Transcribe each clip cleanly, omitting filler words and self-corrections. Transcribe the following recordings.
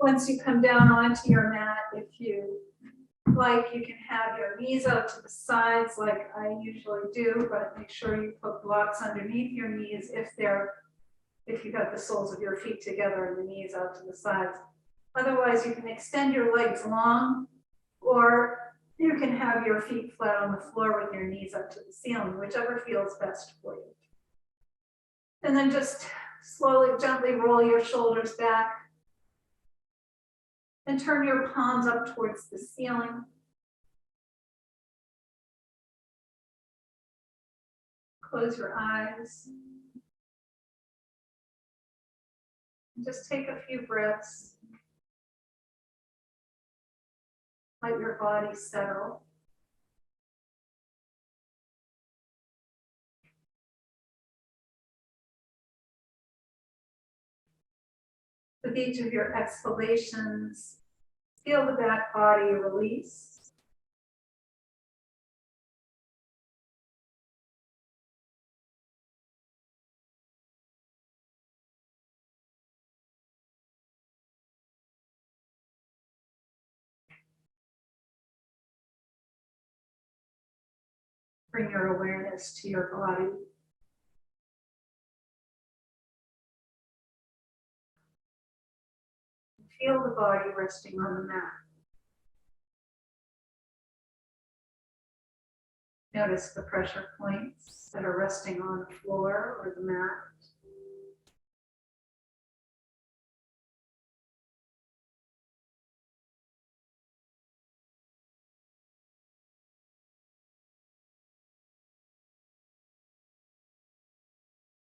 Once you come down onto your mat, if you like, you can have your knees out to the sides like I usually do, but make sure you put blocks underneath your knees if you got the soles of your feet together and the knees out to the sides. Otherwise, you can extend your legs long, or you can have your feet flat on the floor with your knees up to the ceiling, whichever feels best for you. And then just slowly, gently roll your shoulders back and turn your palms up towards the ceiling. Close your eyes. Just take a few breaths. Let your body settle. With each of your exhalations, feel the back body release. Bring your awareness to your body. Feel the body resting on the mat. Notice the pressure points that are resting on the floor or the mat.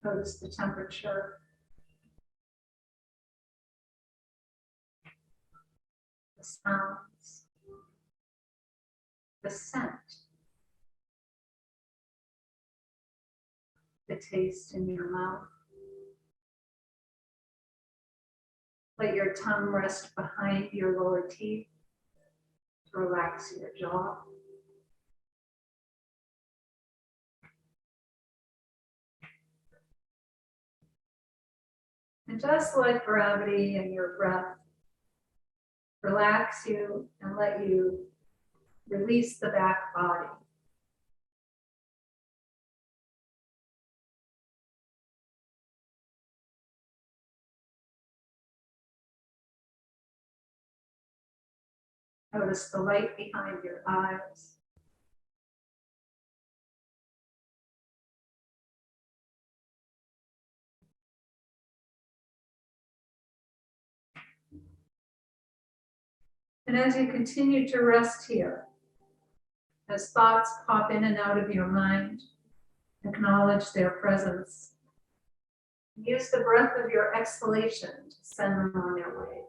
Notice the temperature, the sounds, the scent, the taste in your mouth. Let your tongue rest behind your lower teeth to relax your jaw. And just let gravity and your breath relax you and let you release the back body. Notice the light behind your eyes. And as you continue to rest here, as thoughts pop in and out of your mind, acknowledge their presence. Use the breath of your exhalation to send them on their way.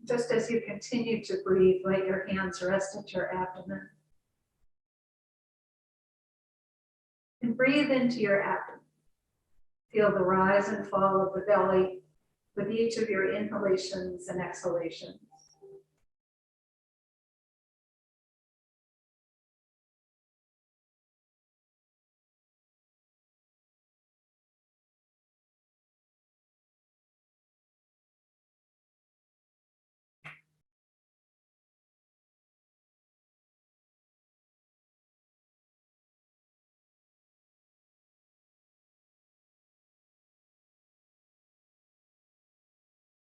Just as you continue to breathe, let your hands rest at your abdomen. And breathe into your abdomen. Feel the rise and fall of the belly with each of your inhalations and exhalations.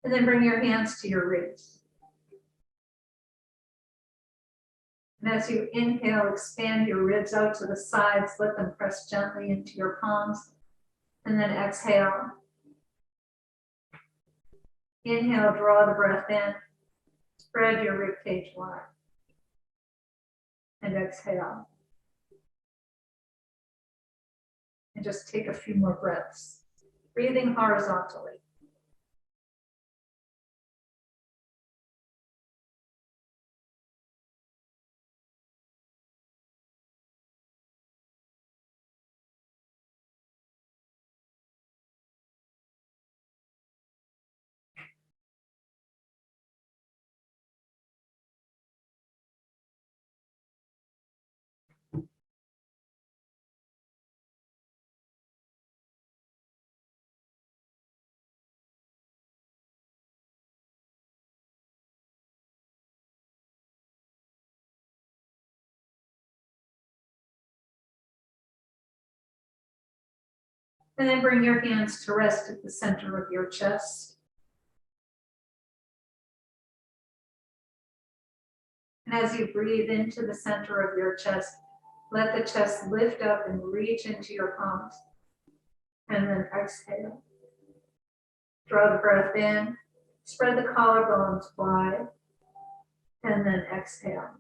And then bring your hands to your ribs. And as you inhale, expand your ribs out to the sides, let them press gently into your palms. And then exhale. Inhale, draw the breath in. Spread your rib cage wide. And exhale. And just take a few more breaths. Breathing horizontally. And then bring your hands to rest at the center of your chest. And as you breathe into the center of your chest, let the chest lift up and reach into your palms. And then exhale. Draw the breath in. Spread the collarbones wide. And then exhale.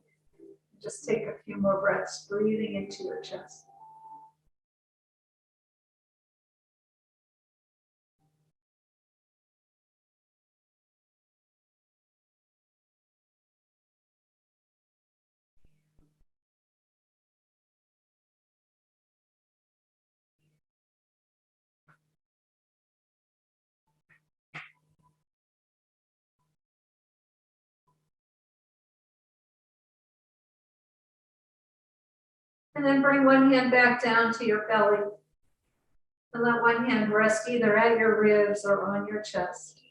Just take a few more breaths, breathing into your chest. And then bring one hand back down to your belly. And let one hand rest either at your ribs or on your chest.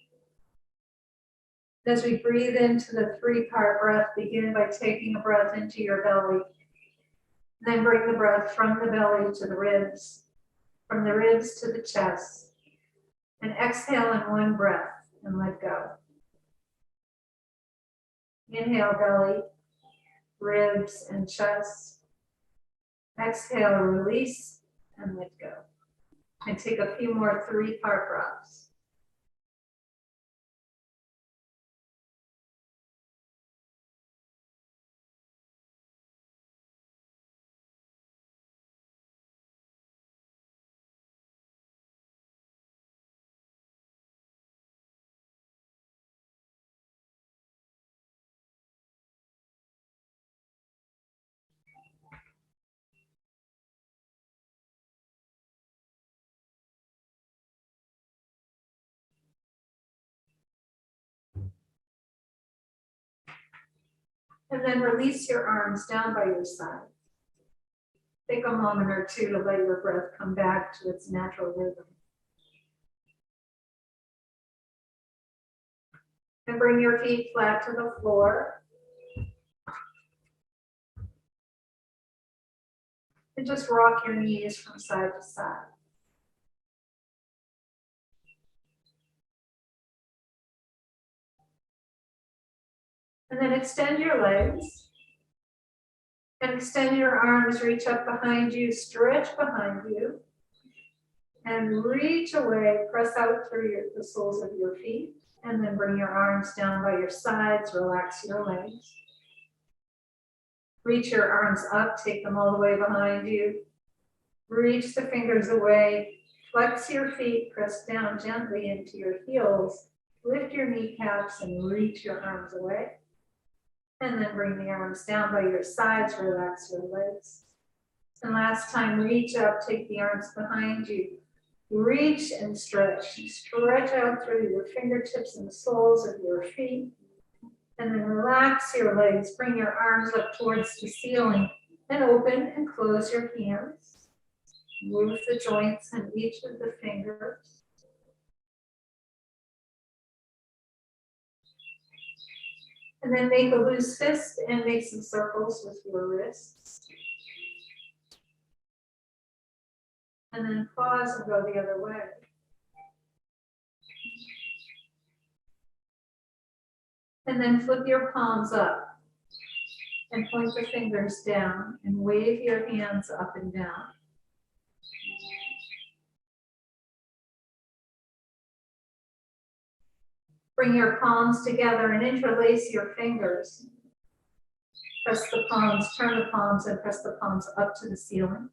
As we breathe into the 3-part breath, begin by taking a breath into your belly. Then bring the breath from the belly to the ribs, from the ribs to the chest. And exhale in one breath and let go. Inhale, belly, ribs, and chest. Exhale, release, and let go. And take a few more 3-part breaths. And then release your arms down by your side. Take a moment or two to let your breath come back to its natural rhythm. And bring your feet flat to the floor. And just rock your knees from side to side. And then extend your legs. And extend your arms, reach up behind you, stretch behind you. And reach away, press out through the soles of your feet. And then bring your arms down by your sides, relax your legs. Reach your arms up, take them all the way behind you. Reach the fingers away, flex your feet, press down gently into your heels. Lift your kneecaps and reach your arms away. And then bring the arms down by your sides, relax your legs. And last time, reach up, take the arms behind you. Reach and stretch. Stretch out through your fingertips and the soles of your feet. And then relax your legs. Bring your arms up towards the ceiling and open and close your hands. Move the joints in each of the fingers. And then make a loose fist and make some circles with your wrists. And then pause and go the other way. And then flip your palms up and point the fingers down and wave your hands up and down. Bring your palms together and interlace your fingers. Press the palms, turn the palms, and press the palms up to the ceiling.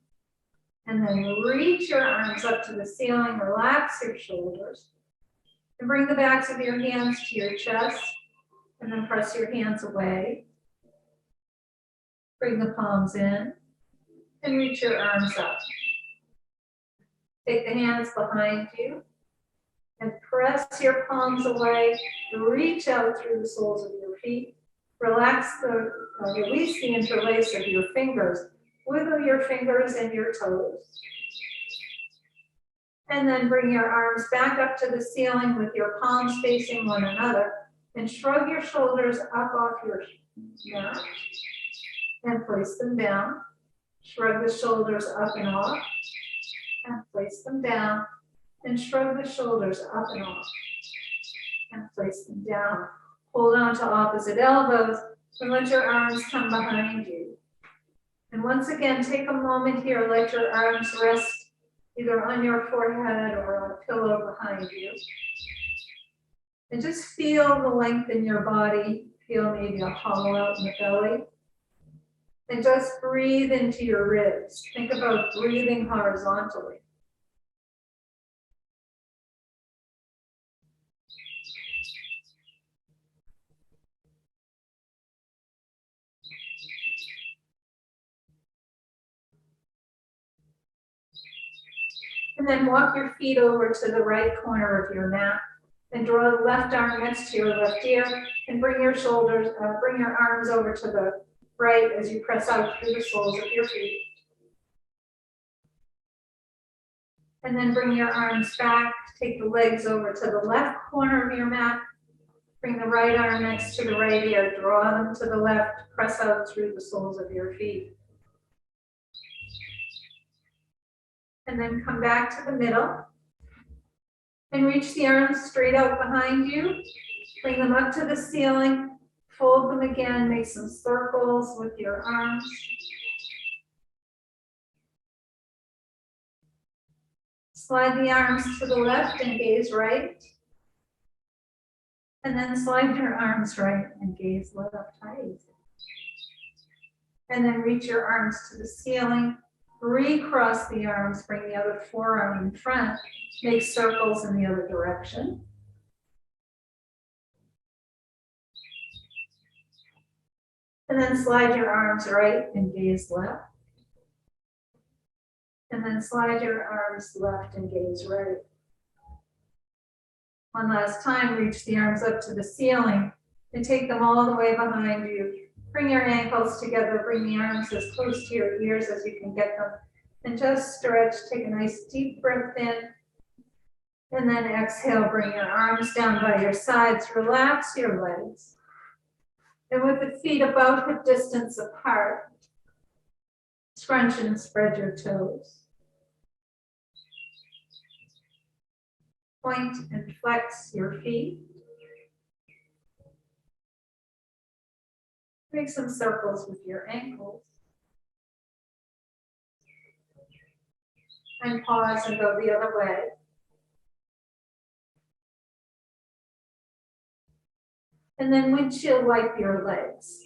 And then reach your arms up to the ceiling, relax your shoulders. And bring the backs of your hands to your chest, and then press your hands away. Bring the palms in, and reach your arms up. Take the hands behind you, and press your palms away. Reach out through the soles of your feet. Release the interlace of your fingers. Wiggle your fingers and your toes. And then bring your arms back up to the ceiling with your palms facing one another. And shrug your shoulders up off your mat. And place them down. Shrug the shoulders up and off. And place them down. And shrug the shoulders up and off. And place them down. Hold on to opposite elbows. And let your arms come behind you. And once again, take a moment here, let your arms rest either on your forehead or on a pillow behind you. And just feel the length in your body, feel maybe a hollow out in the belly. And just breathe into your ribs. Think about breathing horizontally. And then walk your feet over to the right corner of your mat and draw the left arm next to your left ear and bring your arms over to the right as you press out through the soles of your feet. And then bring your arms back, take the legs over to the left corner of your mat, bring the right arm next to the right ear, draw them to the left, press out through the soles of your feet. And then come back to the middle and reach the arms straight out behind you. Bring them up to the ceiling, fold them again, make some circles with your arms. Slide the arms to the left and gaze right. And then slide your arms right and gaze left. And then reach your arms to the ceiling. Recross the arms, bring the other forearm in front, make circles in the other direction. And then slide your arms right and gaze left. And then slide your arms left and gaze right. One last time, reach the arms up to the ceiling and take them all the way behind you. Bring your ankles together, bring the arms as close to your ears as you can get them. And just stretch, take a nice deep breath in. And then exhale, bring your arms down by your sides, relax your legs. And with the feet about hip distance apart, scrunch and spread your toes. Point and flex your feet. Make some circles with your ankles. And pause and go the other way. And then windshield wipe your legs.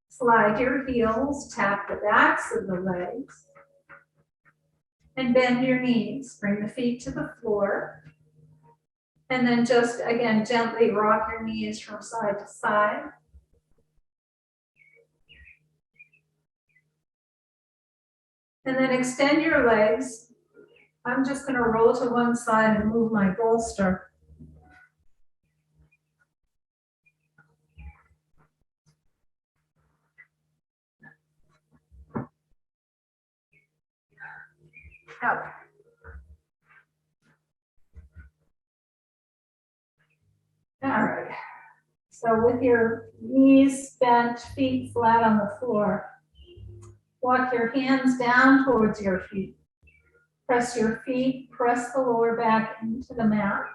Slide your heels, tap the backs of the legs. And bend your knees. Bring the feet to the floor. And then just, again, gently rock your knees from side to side. And then extend your legs. I'm just going to roll to one side and move my bolster. Out. All right. So with your knees bent, feet flat on the floor, walk your hands down towards your feet. Press your feet, press the lower back into the mat.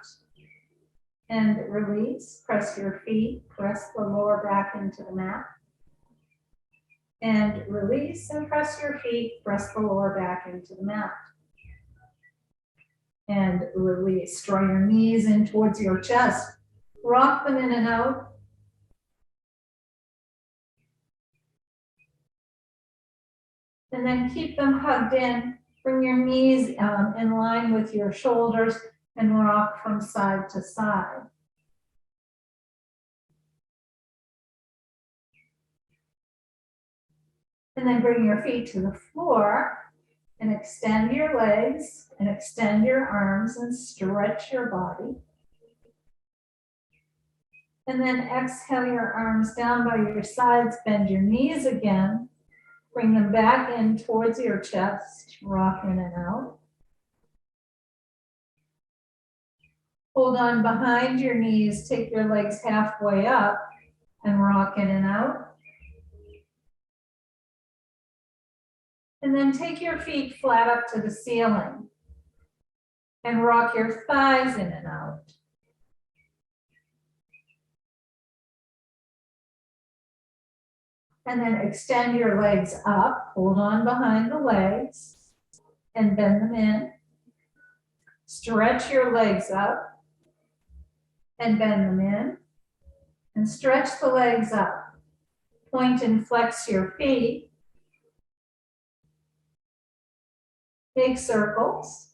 And release. Press your feet, press the lower back into the mat. And release and press your feet, press the lower back into the mat. and release. Draw your knees in towards your chest. Rock them in and out. And then keep them hugged in. Bring your knees in line with your shoulders and rock from side to side. And then bring your feet to the floor and extend your legs and extend your arms and stretch your body. And then exhale your arms down by your sides, bend your knees again, bring them back in towards your chest, rock in and out. Hold on behind your knees, take your legs halfway up and rock in and out. And then take your feet flat up to the ceiling and rock your thighs in and out. And then extend your legs up, hold on behind the legs and bend them in. Stretch your legs up and bend them in. And stretch the legs up. Point and flex your feet. Make circles.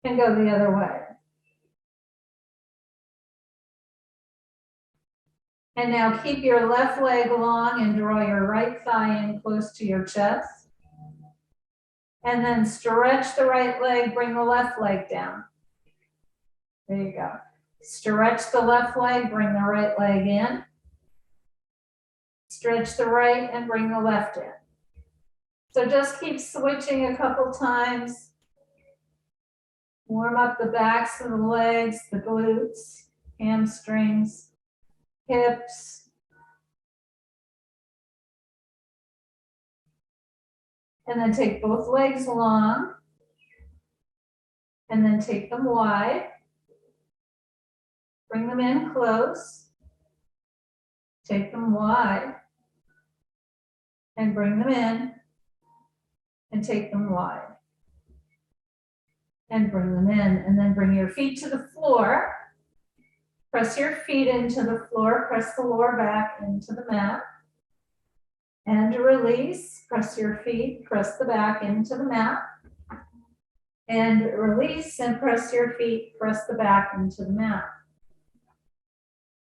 And go the other way. And now keep your left leg long and draw your right thigh in close to your chest. And then stretch the right leg, bring the left leg down. There you go. Stretch the left leg, bring the right leg in. Stretch the right and bring the left in. So just keep switching a couple times. Warm up the backs of the legs, the glutes, hamstrings, hips. And then take both legs long. And then take them wide. Bring them in close. Take them wide. And bring them in. And take them wide. And bring them in. And then bring your feet to the floor. Press your feet into the floor. Press the lower back into the mat. And release. Press your feet. Press the back into the mat. And release and press your feet. Press the back into the mat.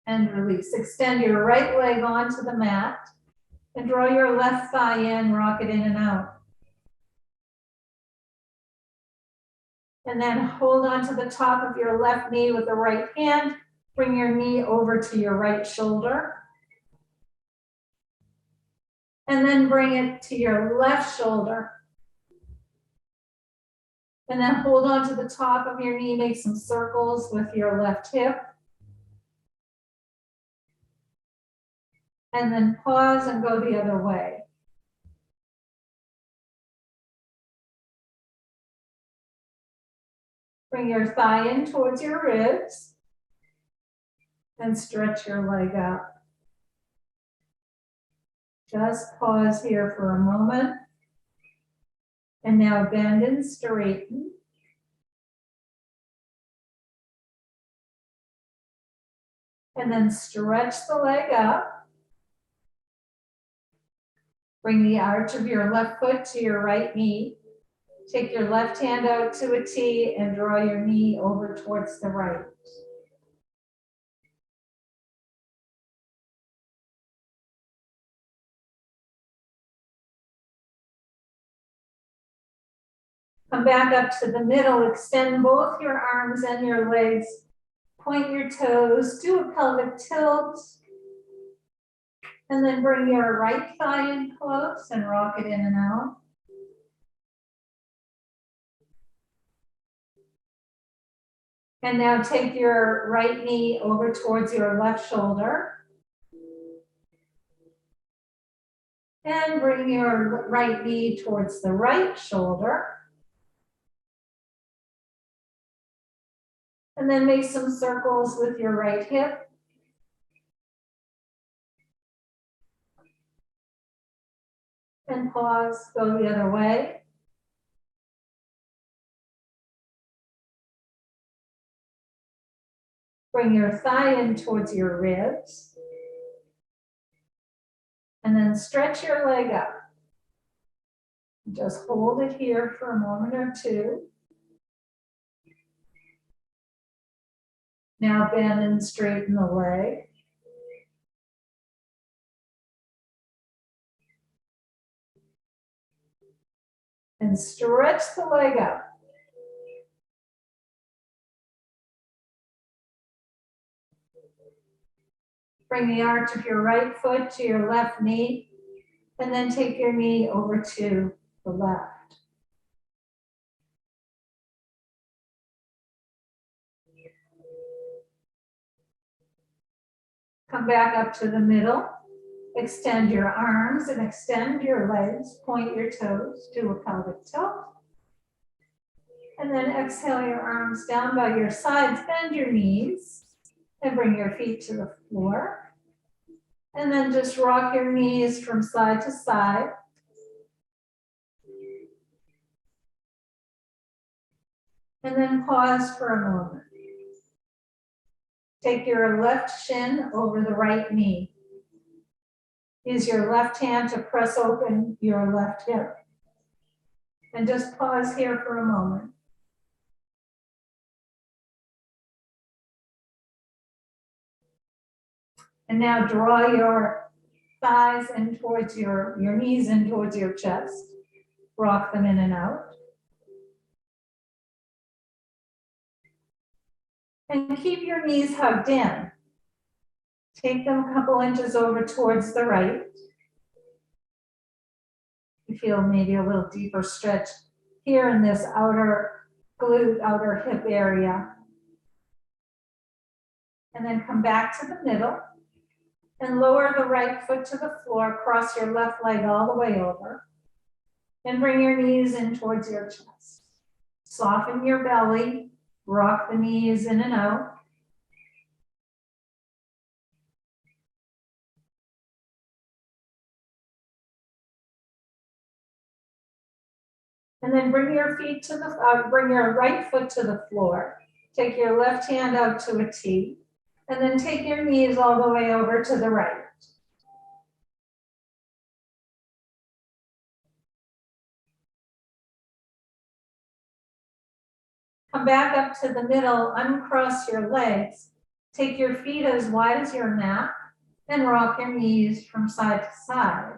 And release. Extend your right leg onto the mat. And draw your left thigh in. Rock it in and out. And then hold on to the top of your left knee with the right hand. Bring your knee over to your right shoulder. And then bring it to your left shoulder. And then hold on to the top of your knee. Make some circles with your left hip. And then pause and go the other way. Bring your thigh in towards your ribs. And stretch your leg out. Just pause here for a moment. And now bend and straighten. And then stretch the leg up. Bring the arch of your left foot to your right knee. Take your left hand out to a T and draw your knee over towards the right. Come back up to the middle, extend both your arms and your legs, point your toes, do a pelvic tilt, and then bring your right thigh in close and rock it in and out. And now take your right knee over towards your left shoulder. And bring your right knee towards the right shoulder. And then make some circles with your right hip. And pause, go the other way. Bring your thigh in towards your ribs. And then stretch your leg up. Just hold it here for a moment or two. Now bend and straighten the leg. And stretch the leg up. Bring the arch of your right foot to your left knee, and then take your knee over to the left. Come back up to the middle. Extend your arms and extend your legs. Point your toes. Do a pelvic tilt. And then exhale your arms down by your sides. Bend your knees and bring your feet to the floor. And then just rock your knees from side to side. And then pause for a moment. Take your left shin over the right knee. Use your left hand to press open your left hip. And just pause here for a moment. And now draw your thighs in towards your knees in towards your chest. Rock them in and out. And keep your knees hugged in. Take them a couple inches over towards the right. You feel maybe a little deeper stretch here in this outer glute, outer hip area. And then come back to the middle and lower the right foot to the floor, cross your left leg all the way over. And bring your knees in towards your chest. Soften your belly, rock the knees in and out. And then bring your bring your right foot to the floor. Take your left hand out to a T, and then take your knees all the way over to the right. Come back up to the middle, uncross your legs. Take your feet as wide as your mat, and rock your knees from side to side.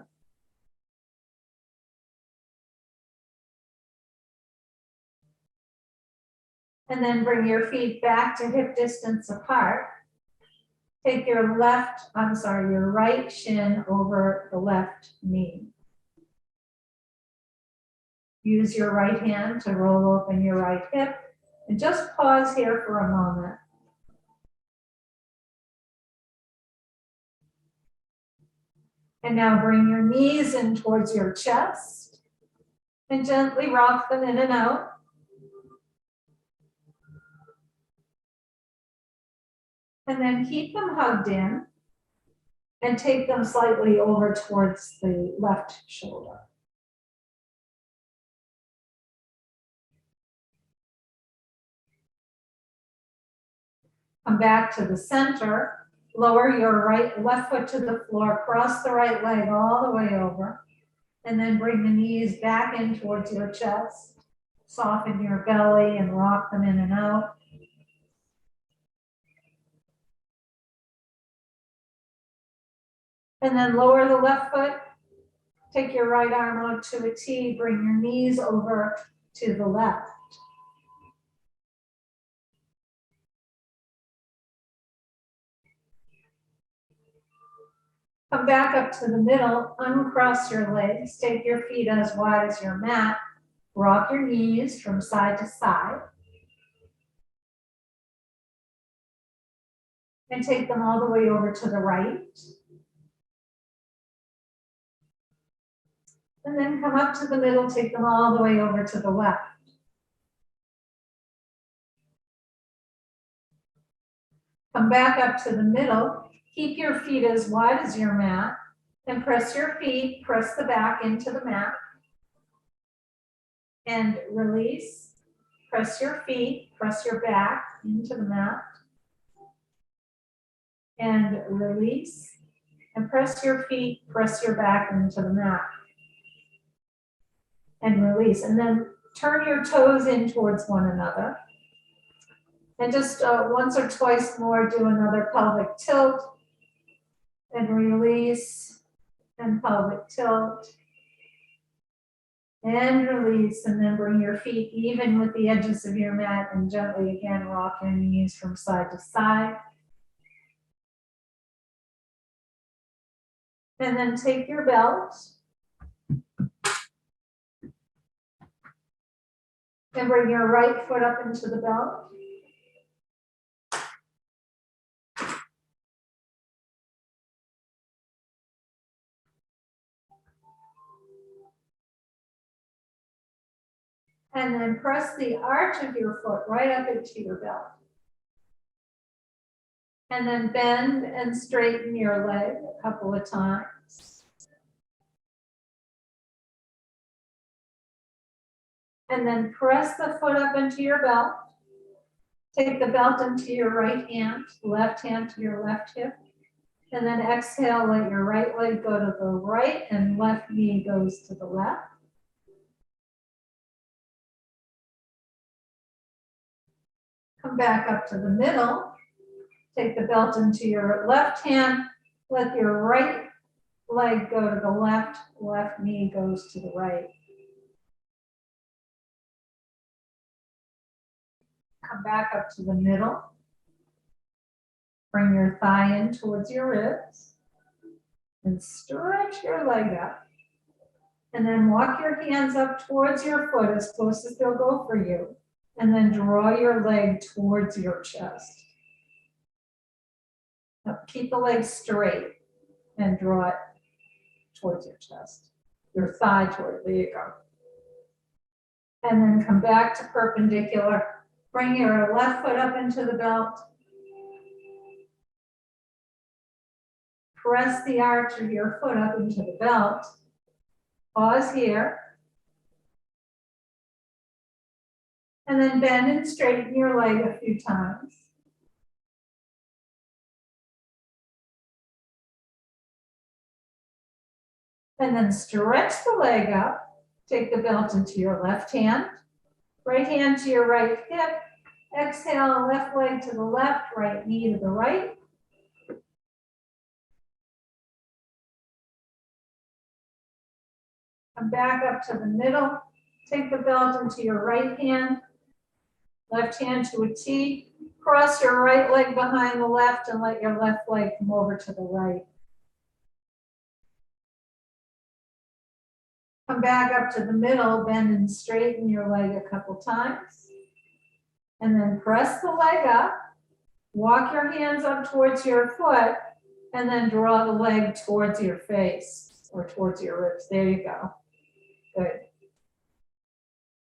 And then bring your feet back to hip distance apart. Take your your right shin over the left knee. Use your right hand to roll open your right hip. And just pause here for a moment. And now bring your knees in towards your chest. And gently rock them in and out. And then keep them hugged in and take them slightly over towards the left shoulder. Come back to the center, lower your left foot to the floor, cross the right leg all the way over, and then bring the knees back in towards your chest. Soften your belly and rock them in and out. And then lower the left foot. Take your right arm out to a T. Bring your knees over to the left. Come back up to the middle. Uncross your legs. Take your feet as wide as your mat. Rock your knees from side to side. And take them all the way over to the right. And then come up to the middle, take them all the way over to the left. Come back up to the middle, keep your feet as wide as your mat, and press your feet, press the back into the mat. And release, press your feet, press your back into the mat. and release. And press your feet, press your back into the mat. And release. And then turn your toes in towards one another. And just once or twice more, do another pelvic tilt. And release. And pelvic tilt. And release. And then bring your feet even with the edges of your mat and gently again rock your knees from side to side. And then take your belt and bring your right foot up into the belt. And then press the arch of your foot right up into your belt. And then bend and straighten your leg a couple of times. And then press the foot up into your belt. Take the belt into your right hand to your left hip. And then exhale, let your right leg go to the right and left knee goes to the left. Come back up to the middle. Take the belt into your left hand. Let your right leg go to the left. Left knee goes to the right. Come back up to the middle. Bring your thigh in towards your ribs. And stretch your leg up. And then walk your hands up towards your foot as close as they'll go for you. And then draw your leg towards your chest. Now keep the leg straight and draw it towards your chest. Your thigh toward, there you go. And then come back to perpendicular. Bring your left foot up into the belt. Press the arch of your foot up into the belt. Pause here. And then bend and straighten your leg a few times. And then stretch the leg up. Take the belt into your left hand. Right hand to your right hip. Exhale, left leg to the left, right knee to the right. Come back up to the middle. Take the belt into your right hand. Left hand to a T. Cross your right leg behind the left and let your left leg come over to the right. Come back up to the middle, bend and straighten your leg a couple times. And then press the leg up. Walk your hands up towards your foot and then draw the leg towards your face or towards your ribs. There you go. Good.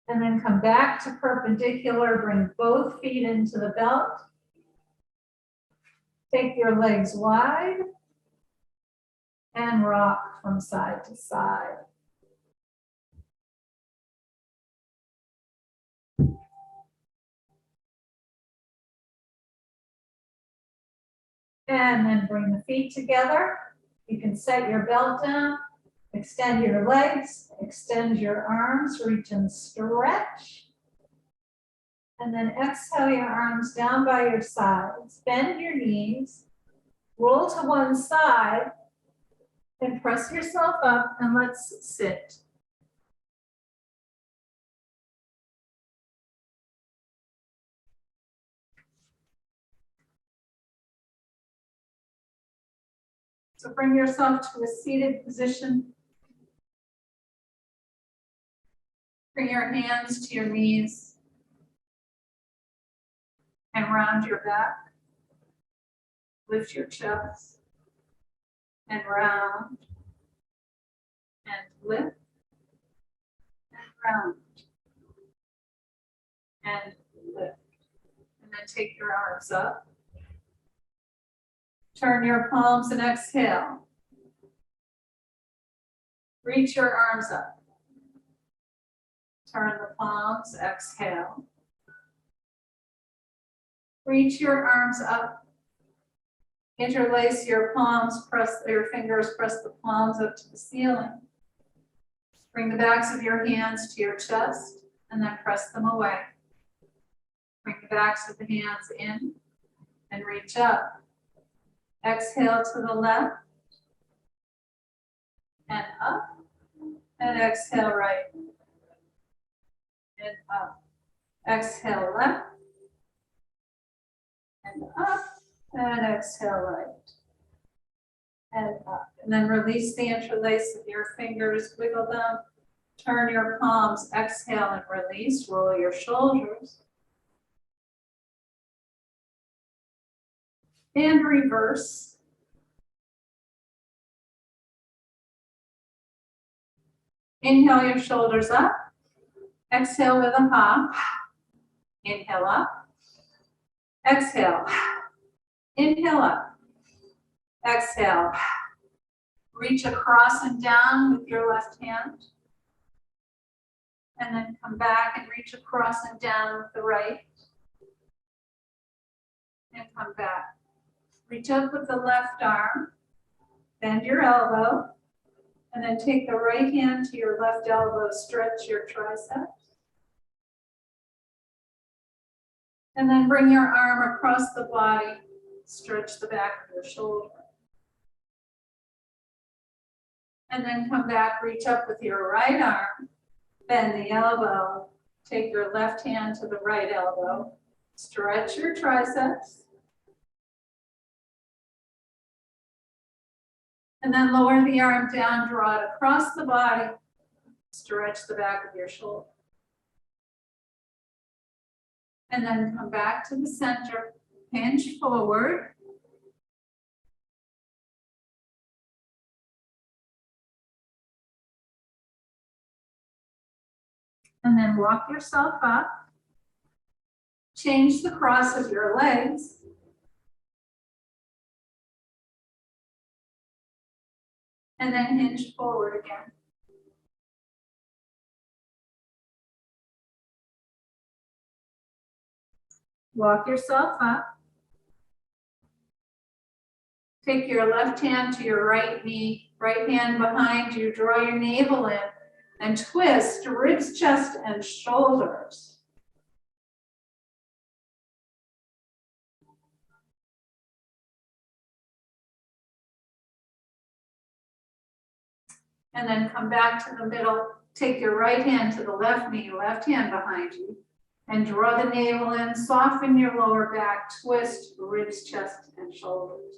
And then come back to perpendicular, bring both feet into the belt. Take your legs wide and rock from side to side. And then bring the feet together. You can set your belt down, extend your legs, extend your arms, reach and stretch. And then exhale your arms down by your sides, bend your knees, roll to one side, and press yourself up and let's sit. So bring yourself to a seated position. Bring your hands to your knees and round your back. Lift your chest and round and lift and round and lift. And then take your arms up. Turn your palms and exhale. Reach your arms up. Turn the palms, exhale. Reach your arms up. Interlace your palms, press your fingers, press the palms up to the ceiling. Bring the backs of your hands to your chest and then press them away. Bring the backs of the hands in and reach up. Exhale to the left and up, and exhale right and up. Exhale left and up, and exhale right and up. And then release the interlace of your fingers, wiggle them, turn your palms, exhale and release, roll your shoulders. And reverse. Inhale your shoulders up, exhale with a ha. Inhale up, exhale, inhale up, exhale. Reach across and down with your left hand. And then come back and reach across and down with the right. And come back. Reach up with the left arm. Bend your elbow. And then take the right hand to your left elbow. Stretch your triceps. And then bring your arm across the body. Stretch the back of your shoulder. And then come back, reach up with your right arm, bend the elbow, take your left hand to the right elbow, stretch your triceps, and then lower the arm down, draw it across the body, stretch the back of your shoulder. And then come back to the center, hinge forward. And then walk yourself up. Change the cross of your legs. And then hinge forward again. Walk yourself up. Take your left hand to your right knee, right hand behind you, draw your navel in, and twist ribs, chest, and shoulders. And then come back to the middle. Take your right hand to the left knee, left hand behind you, and draw the navel in, soften your lower back, twist ribs, chest, and shoulders.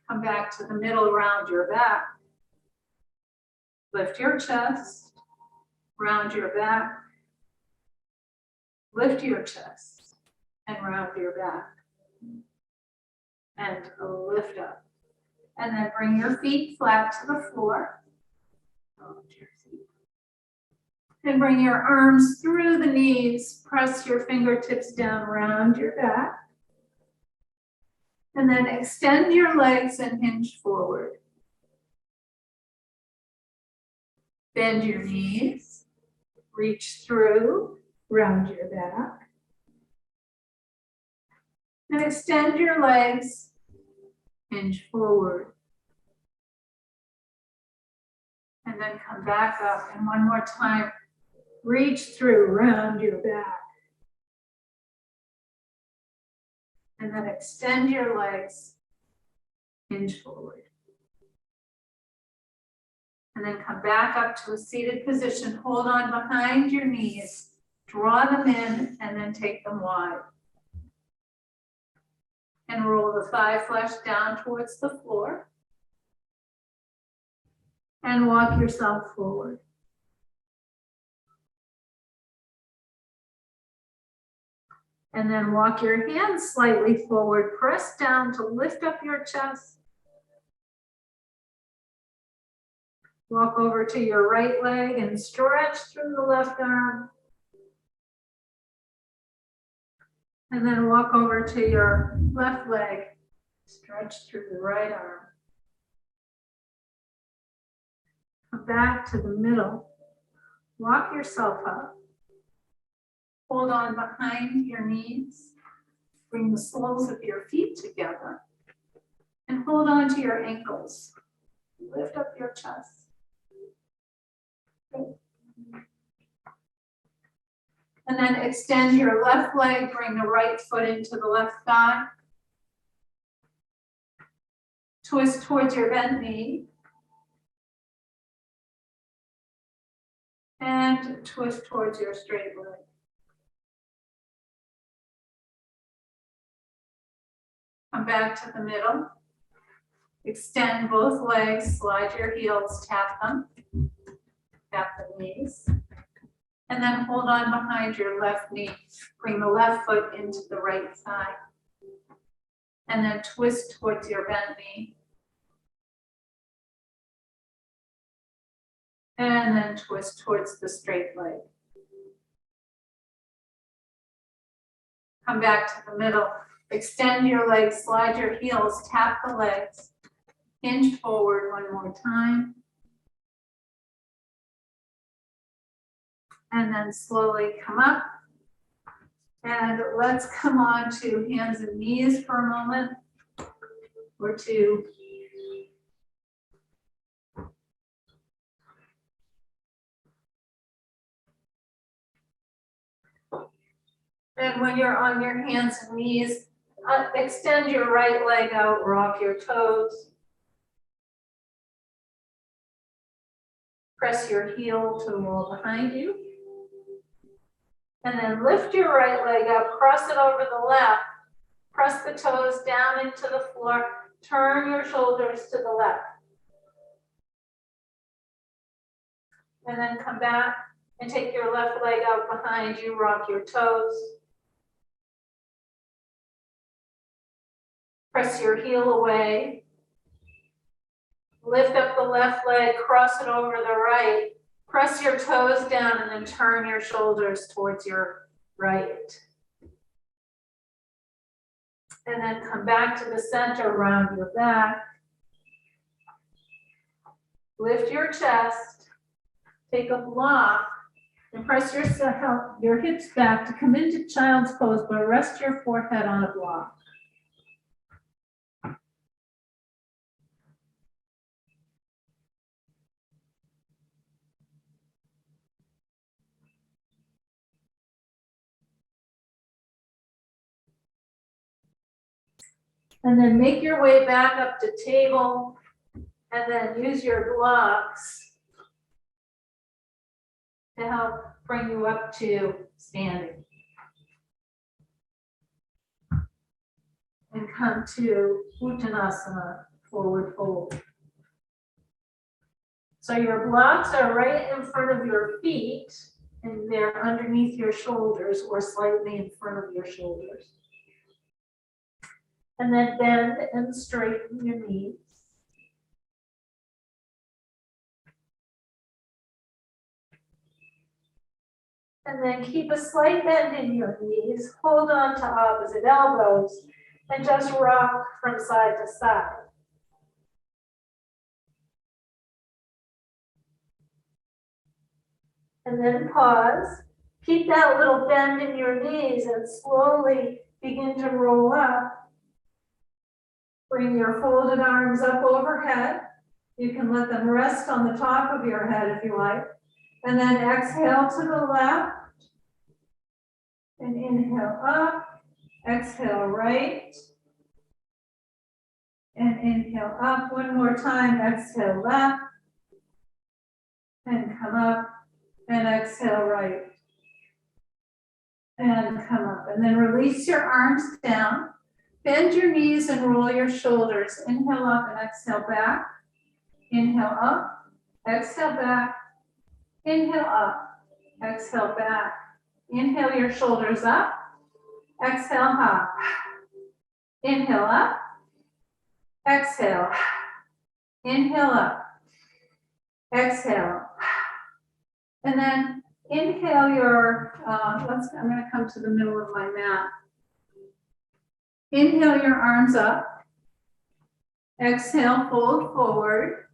Come back to the middle, round your back. Lift your chest, round your back. Lift your chest and round your back. And lift up. And then bring your feet flat to the floor. And bring your arms through the knees. Press your fingertips down, round your back. And then extend your legs and hinge forward. Bend your knees. Reach through, round your back. And extend your legs, hinge forward. And then come back up. And one more time, reach through, round your back. And then extend your legs, hinge forward. And then come back up to a seated position. Hold on behind your knees, draw them in, and then take them wide. And roll the thigh flesh down towards the floor. And walk yourself forward. And then walk your hands slightly forward. Press down to lift up your chest. Walk over to your right leg and stretch through the left arm. And then walk over to your left leg. Stretch through the right arm. Come back to the middle. Walk yourself up. Hold on behind your knees. Bring the soles of your feet together and hold on to your ankles. Lift up your chest. Good. And then extend your left leg, bring the right foot into the left thigh. Twist towards your bent knee. And twist towards your straight leg. Come back to the middle. Extend both legs, slide your heels, tap them. Tap the knees. And then hold on behind your left knee. Bring the left foot into the right thigh. And then twist towards your bent knee. And then twist towards the straight leg. Come back to the middle. Extend your legs, slide your heels, tap the legs. Hinge forward one more time. And then slowly come up. And let's come on to hands and knees for a moment or two. And when you're on your hands and knees, extend your right leg out, rock your toes. Press your heel to the wall behind you. And then lift your right leg up, cross it over the left. Press the toes down into the floor. Turn your shoulders to the left. And then come back and take your left leg out behind you, rock your toes. Press your heel away. Lift up the left leg, cross it over the right. Press your toes down and then turn your shoulders towards your right. And then come back to the center, round your back. Lift your chest. Take a block and press your hips back to come into child's pose, but rest your forehead on a block. And then make your way back up to table and then use your blocks to help bring you up to standing. And come to Uttanasana, forward fold. So your blocks are right in front of your feet and they're underneath your shoulders or slightly in front of your shoulders. And then bend and straighten your knees. And then keep a slight bend in your knees. Hold on to opposite elbows and just rock from side to side. And then pause. Keep that little bend in your knees and slowly begin to roll up. Bring your folded arms up overhead. You can let them rest on the top of your head if you like. And then exhale to the left. And inhale up. Exhale right. And inhale up. One more time. Exhale left. And come up. And exhale right. And come up. And then release your arms down. Bend your knees and roll your shoulders. Inhale up and exhale back. Inhale up. Exhale back. Inhale up. Exhale back. Inhale your shoulders up. Exhale up. Inhale up. Exhale. Inhale up. Exhale. And then inhale your, I'm going to come to the middle of my mat. Inhale your arms up. Exhale, fold forward.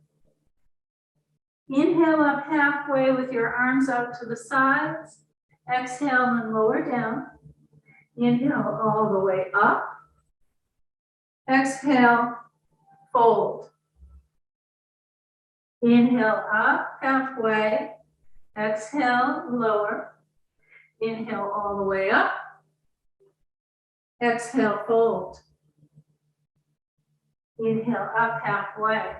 Inhale up halfway with your arms out to the sides. Exhale and lower down. Inhale all the way up. Exhale, fold. Inhale up halfway. Exhale, lower. Inhale all the way up. Exhale, fold. Inhale up halfway.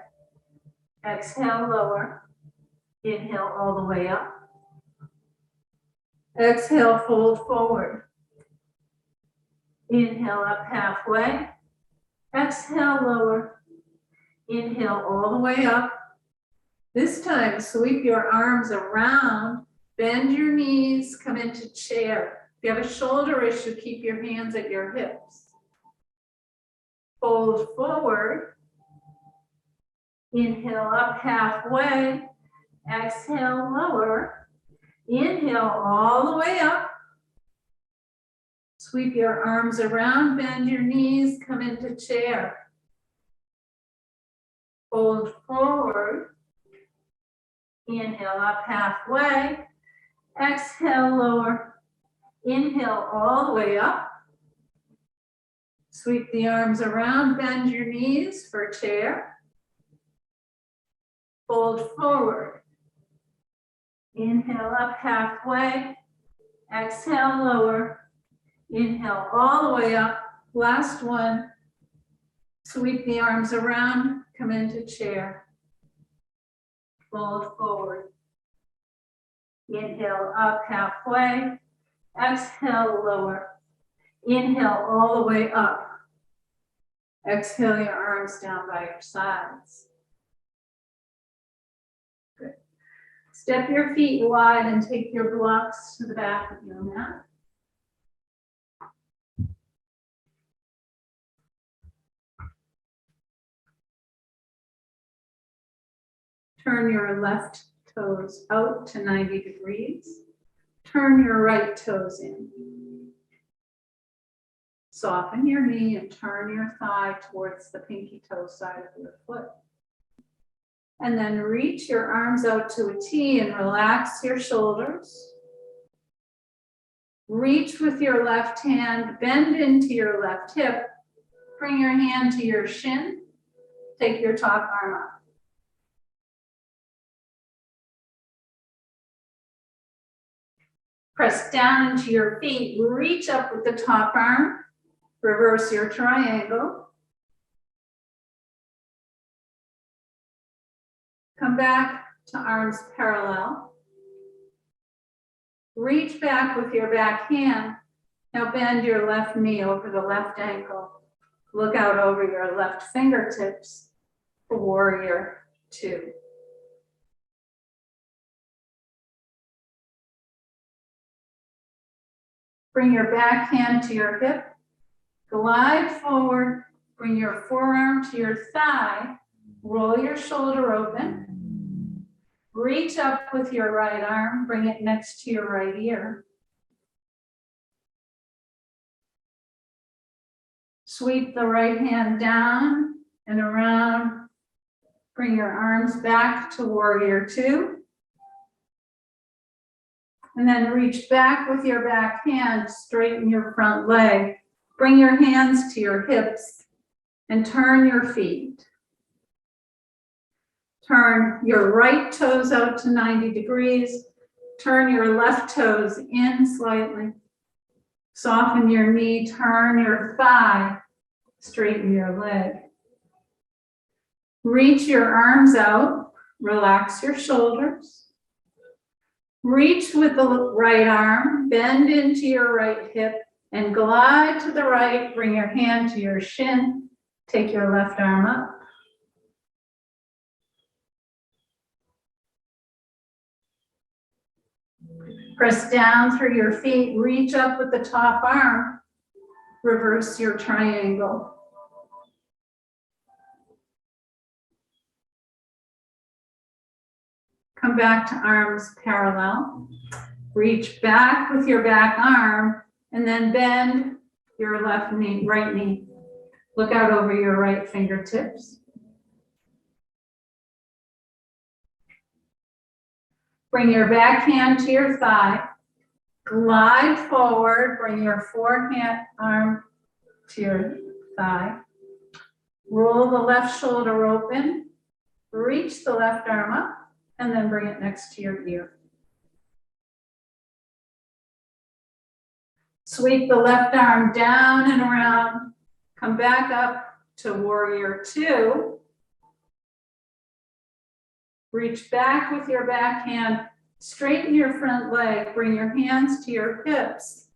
Exhale, lower. Inhale all the way up. Exhale, fold forward. Inhale up halfway. Exhale, lower. Inhale all the way up. This time, sweep your arms around, bend your knees, come into chair. If you have a shoulder issue, keep your hands at your hips. Fold forward. Inhale up halfway. Exhale, lower. Inhale all the way up. Sweep your arms around, bend your knees, come into chair. Fold forward. Inhale up halfway. Exhale, lower. Inhale all the way up. Sweep the arms around, bend your knees for chair. Fold forward. Inhale up halfway. Exhale, lower. Inhale all the way up. Last one. Sweep the arms around, come into chair. Fold forward. Inhale up halfway. Exhale, lower. Inhale all the way up. Exhale your arms down by your sides. Good. Step your feet wide and take your blocks to the back of your mat. Turn your left toes out to 90 degrees. Turn your right toes in. Soften your knee and turn your thigh towards the pinky toe side of your foot. And then reach your arms out to a T and relax your shoulders. Reach with your left hand, bend into your left hip. Bring your hand to your shin. Take your top arm up. Press down into your feet, reach up with the top arm, reverse your triangle. Come back to arms parallel. Reach back with your back hand. Now bend your left knee over the left ankle. Look out over your left fingertips for warrior two. Bring your back hand to your hip, glide forward, bring your forearm to your thigh, roll your shoulder open, reach up with your right arm, bring it next to your right ear. Sweep the right hand down and around, bring your arms back to warrior two. And then reach back with your back hand, straighten your front leg. Bring your hands to your hips and turn your feet. Turn your right toes out to 90 degrees. Turn your left toes in slightly. Soften your knee, turn your thigh, straighten your leg. Reach your arms out, relax your shoulders. Reach with the right arm, bend into your right hip, and glide to the right. Bring your hand to your shin. Take your left arm up. Press down through your feet. Reach up with the top arm. Reverse your triangle. Come back to arms parallel. Reach back with your back arm and then bend your left knee, right knee. Look out over your right fingertips. Bring your back hand to your thigh. Glide forward, bring your forehand arm to your thigh. Roll the left shoulder open, reach the left arm up, and then bring it next to your ear. Sweep the left arm down and around, come back up to warrior two. Reach back with your back hand, straighten your front leg, bring your hands to your hips,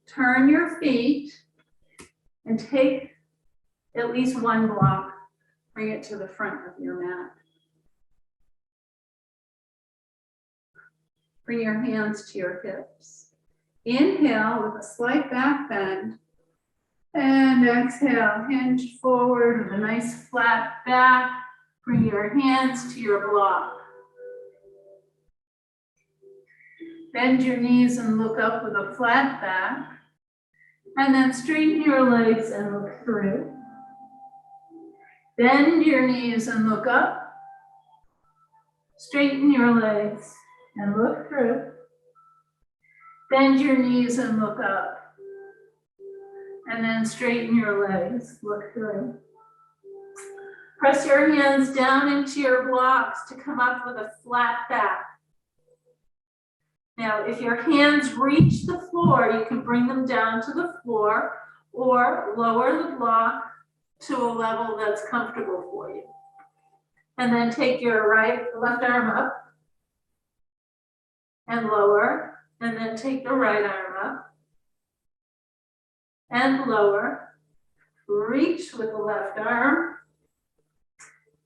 turn your feet, and take at least one block, bring it to the front of your mat. Bring your hands to your hips. Inhale with a slight back bend, and exhale, hinge forward with a nice flat back. Bring your hands to your block. Bend your knees and look up with a flat back. And then straighten your legs and look through. Bend your knees and look up. Straighten your legs and look through. Bend your knees and look up. And then straighten your legs, look through. Press your hands down into your blocks to come up with a flat back. Now, if your hands reach the floor, you can bring them down to the floor or lower the block to a level that's comfortable for you. And then take your left arm up and lower, and then take the right arm up and lower. Reach with the left arm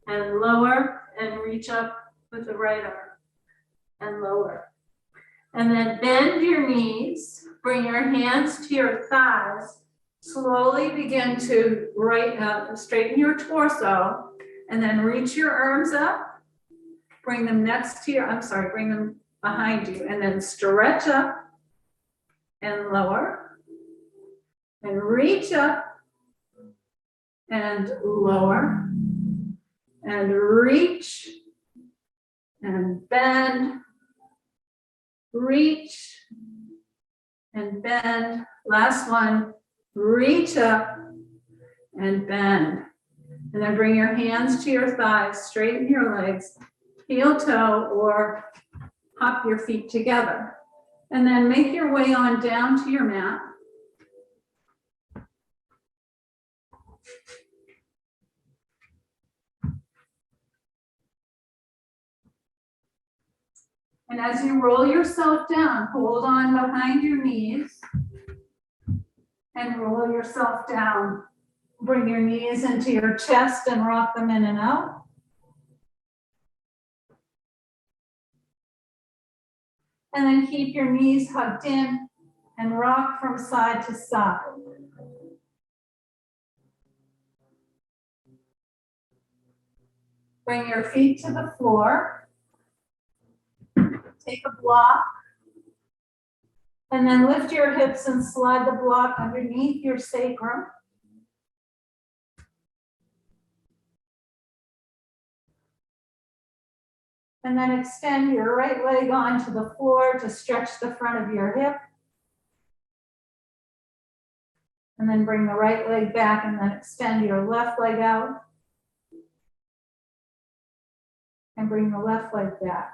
and lower, and reach up with the right arm and lower. And then bend your knees, bring your hands to your thighs, slowly begin to straighten your torso, and then reach your arms up, bring them bring them behind you, and then stretch up and lower, and reach up and lower, and reach and bend, reach and bend. Last one, reach up and bend. And then bring your hands to your thighs, straighten your legs, heel toe, or hop your feet together. And then make your way on down to your mat. And as you roll yourself down, hold on behind your knees and roll yourself down. Bring your knees into your chest and rock them in and out. And then keep your knees hugged in and rock from side to side. Bring your feet to the floor. Take a block, and then lift your hips and slide the block underneath your sacrum. And then extend your right leg onto the floor to stretch the front of your hip. And then bring the right leg back and then extend your left leg out. And bring the left leg back.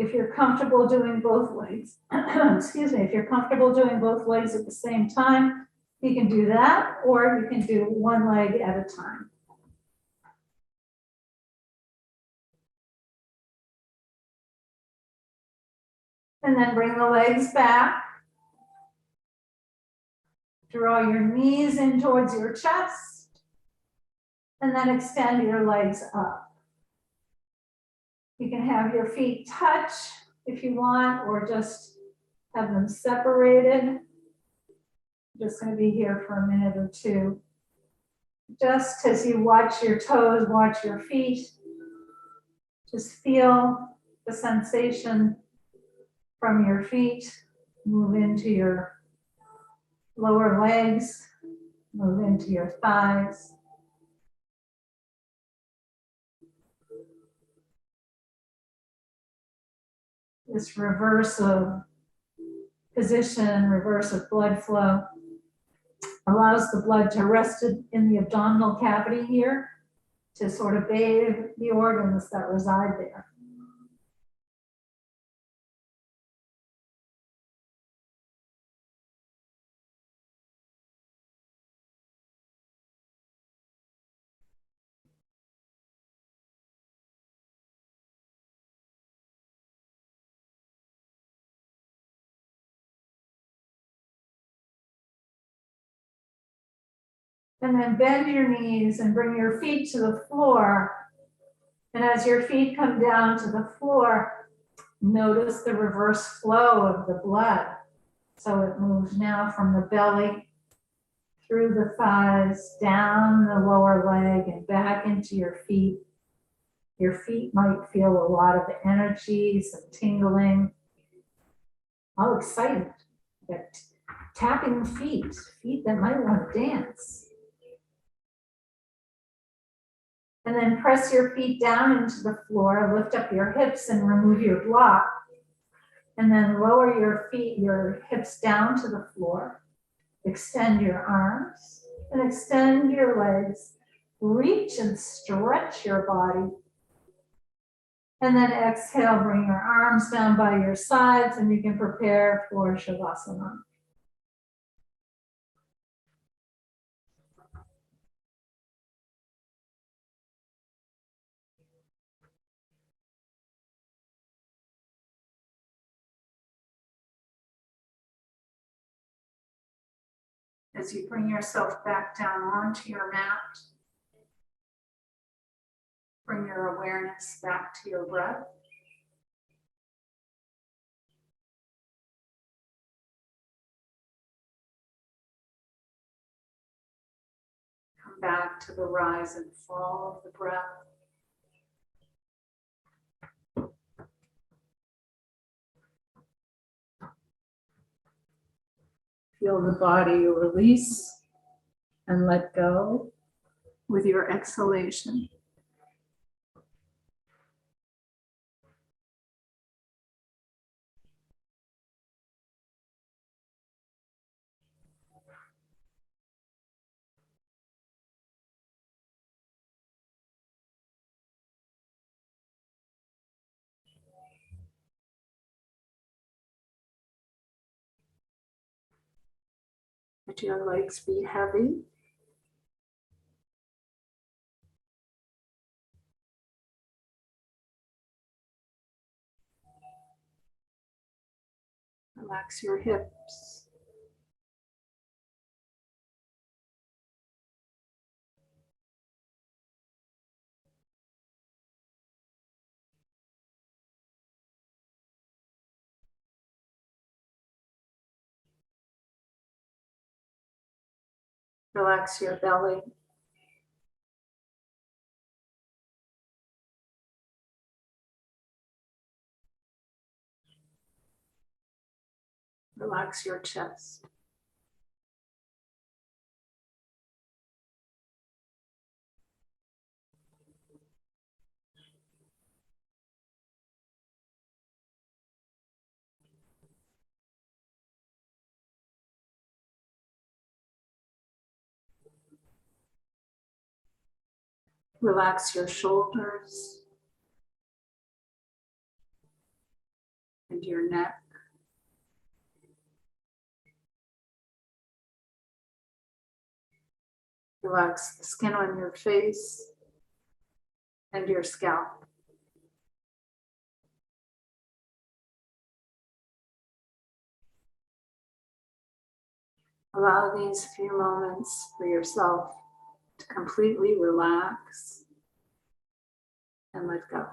If you're comfortable doing both legs, if you're comfortable doing both legs at the same time, you can do that, or you can do one leg at a time. And then bring the legs back. Draw your knees in towards your chest, and then extend your legs up. You can have your feet touch if you want, or just have them separated. I'm just going to be here for a minute or two. Just as you watch your toes, watch your feet, just feel the sensation from your feet. Move into your lower legs, move into your thighs. This reverse of position, reverse of blood flow. Allows the blood to rest in the abdominal cavity here to sort of bathe the organs that reside there. And then bend your knees and bring your feet to the floor. And as your feet come down to the floor, notice the reverse flow of the blood. So it moves now from the belly through the thighs, down the lower leg, and back into your feet. Your feet might feel a lot of energy, some tingling. All excited. Tapping feet that might want to dance. And then press your feet down into the floor, lift up your hips and remove your block. And then lower your feet, your hips down to the floor. Extend your arms and extend your legs. Reach and stretch your body. And then exhale, bring your arms down by your sides and you can prepare for Shavasana. As you bring yourself back down onto your mat, bring your awareness back to your breath. Come back to the rise and fall of the breath. Feel the body release and let go with your exhalation. Let your legs be heavy. Relax your hips. Relax your belly. Relax your chest. Relax your shoulders and your neck. Relax the skin on your face and your scalp. Allow these few moments for yourself to completely relax and let go.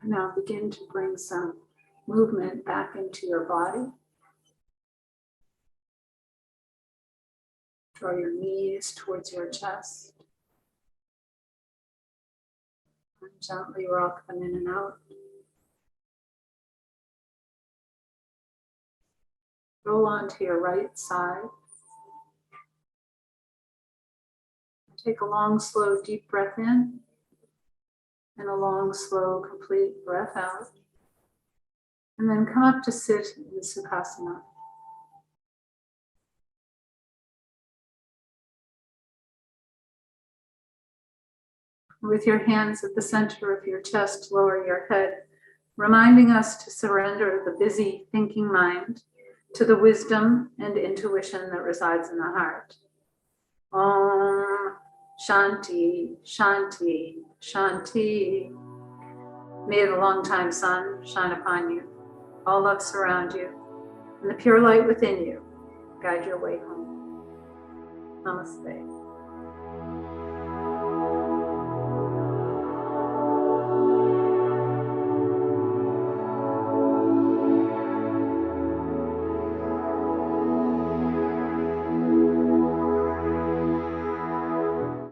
Now begin to bring some movement back into your body. Draw your knees towards your chest. And gently rock them in and out. Roll onto your right side. Take a long, slow, deep breath in. And a long, slow, complete breath out. And then come up to sit in Sukhasana. With your hands at the center of your chest, lower your head, reminding us to surrender the busy thinking mind to the wisdom and intuition that resides in the heart. Om Shanti, Shanti, Shanti. May the long-time sun shine upon you, all love surround you, and the pure light within you guide your way home. Namaste.